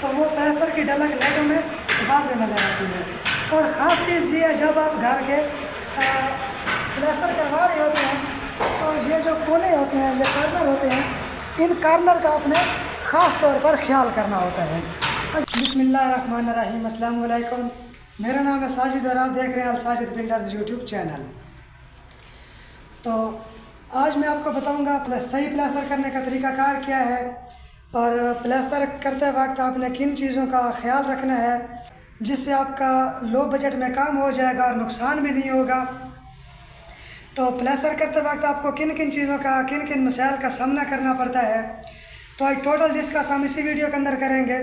तो वो प्लास्टर की ढलक लाइटों में वाज़ेह नज़र आती है। और ख़ास चीज़ ये है, जब आप घर के प्लास्टर करवा रहे होते हैं तो ये जो कोने होते हैं, ये कॉर्नर होते हैं, इन कॉर्नर का आपने ख़ास तौर पर ख्याल करना होता है। बिस्मिल्लाहिर्रहमानिर्रहीम, अस्सलाम वालेकुम। मेरा नाम है साजिद और आप देख रहे हैं अल साजिद बिल्डर्स यूट्यूब चैनल। तो आज मैं आपको बताऊंगा सही प्लास्टर करने का तरीकाकार क्या है और प्लास्टर करते वक्त आपने किन चीज़ों का ख्याल रखना है जिससे आपका लो बजट में काम हो जाएगा और नुकसान भी नहीं होगा। तो प्लास्टर करते वक्त आपको किन किन चीज़ों का, किन किन मसाइल का सामना करना पड़ता है, तो आज टोटल डिस्कस हम इसी वीडियो के अंदर करेंगे।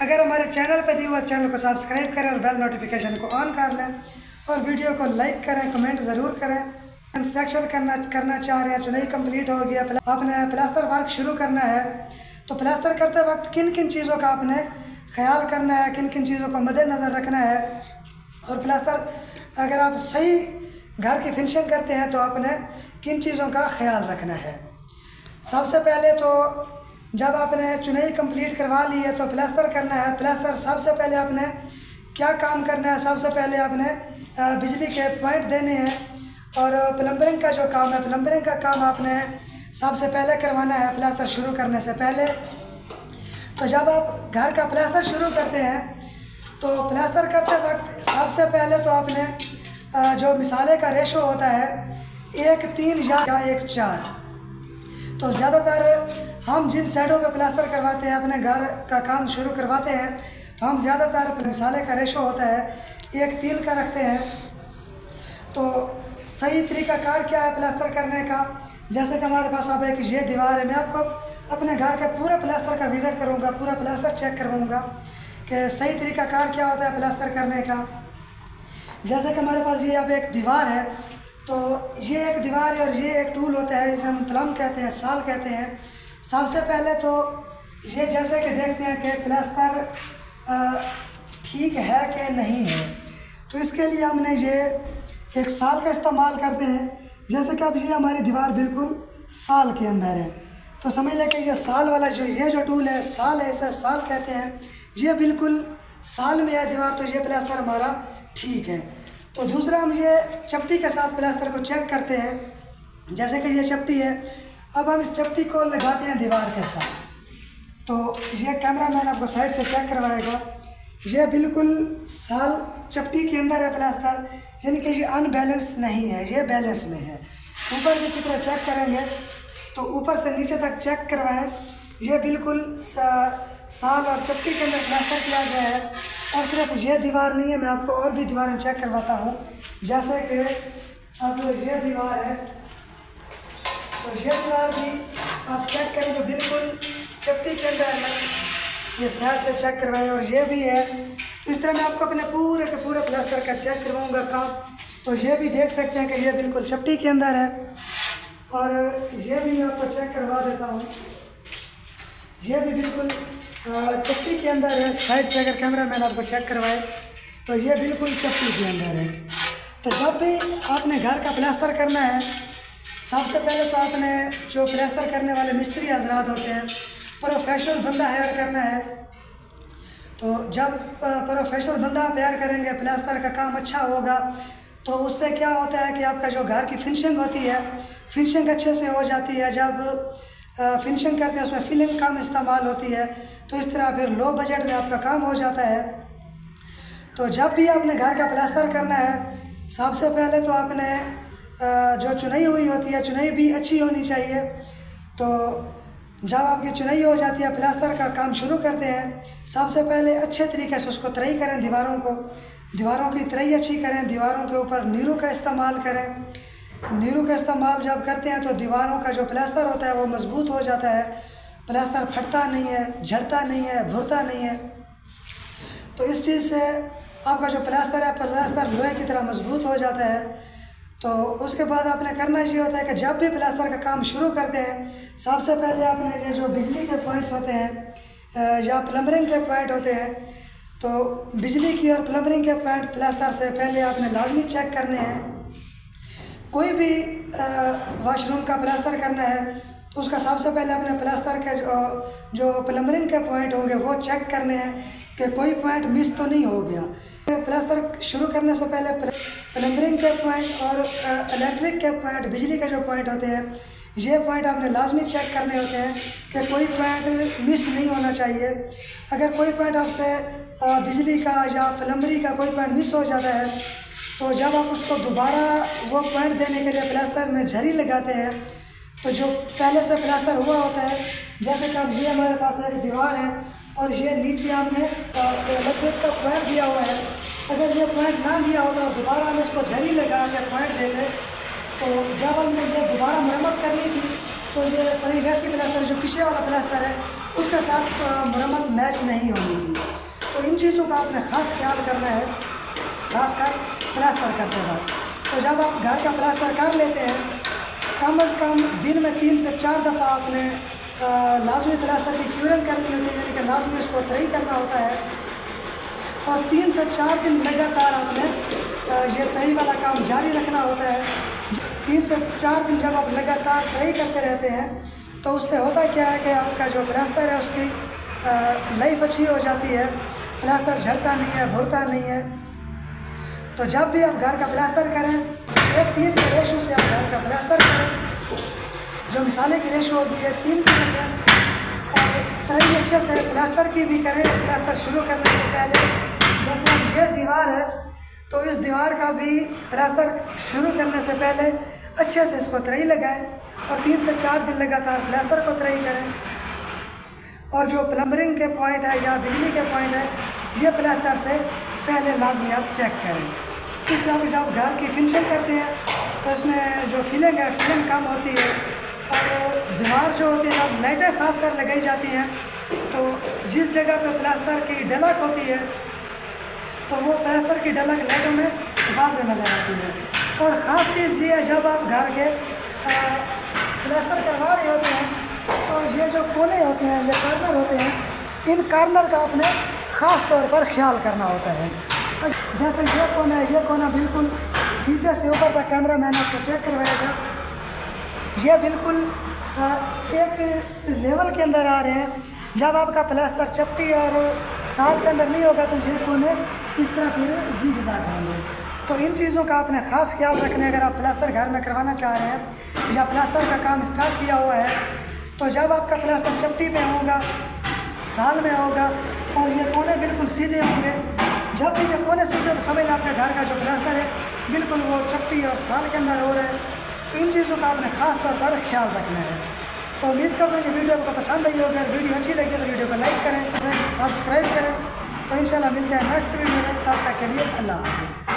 अगर हमारे चैनल पर दिए हुए चैनल को सब्सक्राइब करें और बेल नोटिफिकेशन को ऑन कर लें और वीडियो को लाइक करें, कमेंट ज़रूर करें। कंस्ट्रक्शन करना चाह रहे हैं, चुनाई कंप्लीट हो गया, आपने प्लास्टर वर्क शुरू करना है, तो प्लास्टर करते वक्त किन किन चीज़ों का आपने ख्याल करना है, किन किन चीज़ों को मद्देनज़र रखना है। और प्लास्टर अगर आप सही घर की फिनिशिंग करते हैं तो आपने किन चीज़ों का ख्याल रखना है। सबसे पहले तो जब आपने चुनाई कंप्लीट करवा ली है तो प्लास्टर करना है। प्लास्टर सबसे पहले आपने क्या काम करना है, सबसे पहले आपने बिजली के पॉइंट देने हैं और प्लम्बरिंग का जो काम है, प्लम्बरिंग का काम आपने सबसे पहले करवाना है प्लास्टर शुरू करने से पहले। तो जब आप घर का प्लास्टर शुरू करते हैं तो प्लास्टर करते वक्त सबसे पहले तो आपने जो मिसाले का रेशो होता है 1:3 या 1:4। तो ज़्यादातर हम जिन साइडों पे प्लास्टर करवाते हैं, अपने घर का काम शुरू करवाते हैं, तो हम ज़्यादातर मिसाले का रेशो होता है 1:3 का रखते हैं। तो सही तरीकाकार क्या है प्लास्टर करने का, जैसे कि हमारे पास अब एक ये दीवार है, मैं आपको अपने घर के पूरे प्लास्टर का विज़िट करूँगा, पूरा प्लास्टर चेक करवाऊँगा कि सही तरीकाकार क्या होता है प्लास्टर करने का। जैसे कि हमारे पास ये अब एक दीवार है, तो ये एक दीवार है और ये एक टूल होता है, इसे हम प्लम कहते हैं, साल कहते हैं। सबसे पहले तो ये जैसे कि देखते हैं कि प्लास्टर ठीक है कि नहीं है, तो इसके लिए हमने ये एक साल का इस्तेमाल करते हैं। जैसे कि अब ये हमारी दीवार बिल्कुल साल के अंदर है, तो समझ लें कि ये साल वाला ये जो टूल है, साल है, इसे साल कहते हैं। ये बिल्कुल साल में है दीवार, तो ये प्लास्टर हमारा ठीक है। तो दूसरा हम ये चपटी के साथ प्लास्टर को चेक करते हैं। जैसे कि ये चपटी है, अब हम इस चपटी को लगाते हैं दीवार के साथ। तो ये कैमरामैन आपको साइड से चेक करवाएगा, ये बिल्कुल साल चपटी के अंदर है प्लास्टर, यानी कि ये अनबैलेंस नहीं है, ये बैलेंस में है। ऊपर भी इसी तरह चेक करेंगे तो ऊपर से नीचे तक चेक करवाएं, ये बिल्कुल साल और चपटी के अंदर प्लास्टर किया गया है। और सिर्फ ये दीवार नहीं है, मैं आपको और भी दीवारें चेक करवाता हूँ। जैसे कि अब ये दीवार है, तो ये दीवार भी आप चेक करें तो बिल्कुल चपटी के अंदर है, ये साइड से चेक करवाएं। और ये भी है, इस तरह मैं आपको अपने पूरे के पूरे प्लास्टर का चेक करवाऊँगा काम। तो ये भी देख सकते हैं कि ये बिल्कुल चपटी के अंदर है। और ये भी मैं आपको चेक करवा देता हूँ, ये भी बिल्कुल चपटी के अंदर है। साइड से अगर कैमरामैन आपको चेक करवाए तो ये बिल्कुल चपटी के अंदर है। तो जब भी आपने घर का प्लास्टर करना है, सबसे पहले तो आपने जो प्लास्टर करने वाले मिस्त्री हजरात होते हैं, प्रोफेशनल बंदा हायर करना है। तो जब प्रोफेशनल बंदा आप हायर करेंगे, प्लास्टर का काम अच्छा होगा, तो उससे क्या होता है कि आपका जो घर की फिनिशिंग होती है, फिनिशिंग अच्छे से हो जाती है। जब फिनिशिंग करते हैं उसमें फिलिंग कम इस्तेमाल होती है, तो इस तरह फिर लो बजट में आपका काम हो जाता है। तो जब भी आपने घर का प्लास्टर करना है, सबसे पहले तो आपने जो चुनाई हुई होती है, चुनाई भी अच्छी होनी चाहिए। तो जब आपकी चुनाई हो जाती है, प्लास्टर का काम शुरू करते हैं, सबसे पहले अच्छे तरीके से उसको तराई करें, दीवारों की तराई अच्छी करें, दीवारों के ऊपर नीरू का इस्तेमाल करें। नीरू का इस्तेमाल जब करते हैं तो दीवारों का जो प्लास्टर होता है वो मजबूत हो जाता है, प्लास्टर फटता नहीं है, झड़ता नहीं है, भुरता नहीं है। तो इस चीज़ से आपका जो प्लास्टर है, प्लास्टर लोहे की तरह मजबूत हो जाता है। तो उसके बाद आपने करना ये होता है कि जब भी प्लास्टर का काम शुरू करते हैं, सबसे पहले आपने ये जो बिजली के पॉइंट्स होते हैं या प्लम्बरिंग के पॉइंट होते हैं, तो बिजली की और प्लम्बरिंग के पॉइंट प्लास्टर से पहले आपने लाजमी चेक करने हैं। कोई भी वॉशरूम का प्लास्टर करना है तो उसका सबसे पहले अपने प्लास्टर के जो प्लम्बरिंग के पॉइंट होंगे वो चेक करने हैं कि कोई पॉइंट मिस तो नहीं हो गया। प्लास्टर शुरू करने से पहले प्लम्बरिंग के पॉइंट और इलेक्ट्रिक के पॉइंट, बिजली के जो पॉइंट होते हैं, ये पॉइंट आपने लाजमी चेक करने होते हैं कि कोई पॉइंट मिस नहीं होना चाहिए। अगर कोई पॉइंट आपसे बिजली का या प्लम्बरी का कोई पॉइंट मिस हो जाता है तो जब आप उसको दोबारा वो पॉइंट देने के लिए प्लास्टर में झरी लगाते हैं तो जो पहले से प्लास्टर हुआ होता है, जैसे कि अब ये हमारे पास एक दीवार है और ये नीचे हमने इलेक्ट्रिक का पॉइंट दिया हुआ है, अगर ये पॉइंट ना दिया होता और दोबारा हम इसको झरी लगा के पॉइंट देते तो जब हमने ये दोबारा मरम्मत करनी थी तो ये वैसी प्लास्टर जो पीछे वाला प्लास्टर है उसके साथ मरम्मत मैच नहीं होनी थी। तो इन चीज़ों का आपने ख़ास ख्याल करना है, खासकर प्लास्टर करते वक्त। तो जब आप घर का प्लास्टर कर लेते हैं कम से कम दिन में 3 से 4 दफ़ा आपने लाजमी प्लास्टर की क्यूरिंग करनी होती है, यानी कि लाजमी उसको तरी करना होता है और 3 से 4 दिन लगातार आपने ये तरी वाला काम जारी रखना होता है। 3 से 4 दिन जब आप लगातार तरी करते रहते हैं तो उससे होता क्या है कि आपका जो प्लास्टर है उसकी लाइफ अच्छी हो जाती है, प्लास्टर झड़ता नहीं है, भुरता नहीं है। तो जब भी आप घर का प्लास्टर करें 1:3 के रेशो से आप घर का प्लास्टर करें, जो मिसाले की रेशो होती है 3 की रखें और तरी अच्छे से प्लास्टर की भी करें। प्लास्टर शुरू करने से पहले जैसे अब ये दीवार है तो इस दीवार का भी प्लास्टर शुरू करने से पहले अच्छे से इसको तरी लगाएं और 3 से 4 दिन लगातार प्लास्टर को तरी करें। और जो प्लम्बरिंग के पॉइंट है या बिजली के पॉइंट है ये प्लास्टर से पहले लाजमी आप चेक करें। इससे आप जब घर की फिनिशिंग करते हैं तो इसमें जो फिलिंग है फिलिंग कम होती है और दीवार जो होती है जब लाइटें खास कर लगाई जाती हैं तो जिस जगह पे प्लास्टर की डलक होती है तो वो प्लास्टर की डलक लाइटों में वाज़ेह नज़र आती है। और ख़ास चीज़ ये है जब आप घर के प्लास्टर करवा रहे होते हैं तो ये जो कोने होते हैं, ये कॉर्नर होते हैं, इन कॉर्नर का आपने ख़ास तौर पर ख्याल करना होता है। जैसे ये कोना है, ये कोना बिल्कुल नीचे से ऊपर तक कैमरा मैन आपको चेक करवाएगा, ये बिल्कुल एक लेवल के अंदर आ रहे हैं। जब आपका प्लास्टर चपटी और साल के अंदर नहीं होगा तो ये कोने इस तरह फिर ज़िगज़ैग होंगे। तो इन चीज़ों का आपने ख़ास ख्याल रखना है। अगर आप प्लास्टर घर में करवाना चाह रहे हैं या प्लास्टर का काम स्टार्ट किया हुआ है तो जब आपका प्लास्टर चपटी में होगा, साल में होगा और ये कोने बिल्कुल सीधे होंगे, जब भी ये कोने सीधे तो समझ आपके घर का जो प्लास्टर है बिल्कुल वो चपटी और साल के अंदर हो रहे हैं। तो इन चीज़ों का आपने ख़ास तौर पर ख्याल रखना है। तो उम्मीद करता हूँ कि वीडियो आपको पसंद आई होगी। अगर वीडियो अच्छी लगी तो वीडियो को लाइक करें, सब्सक्राइब करें। तो इंशाल्लाह मिलते हैं नेक्स्ट वीडियो में, तब तक के लिए अल्लाह हाफ़िज़।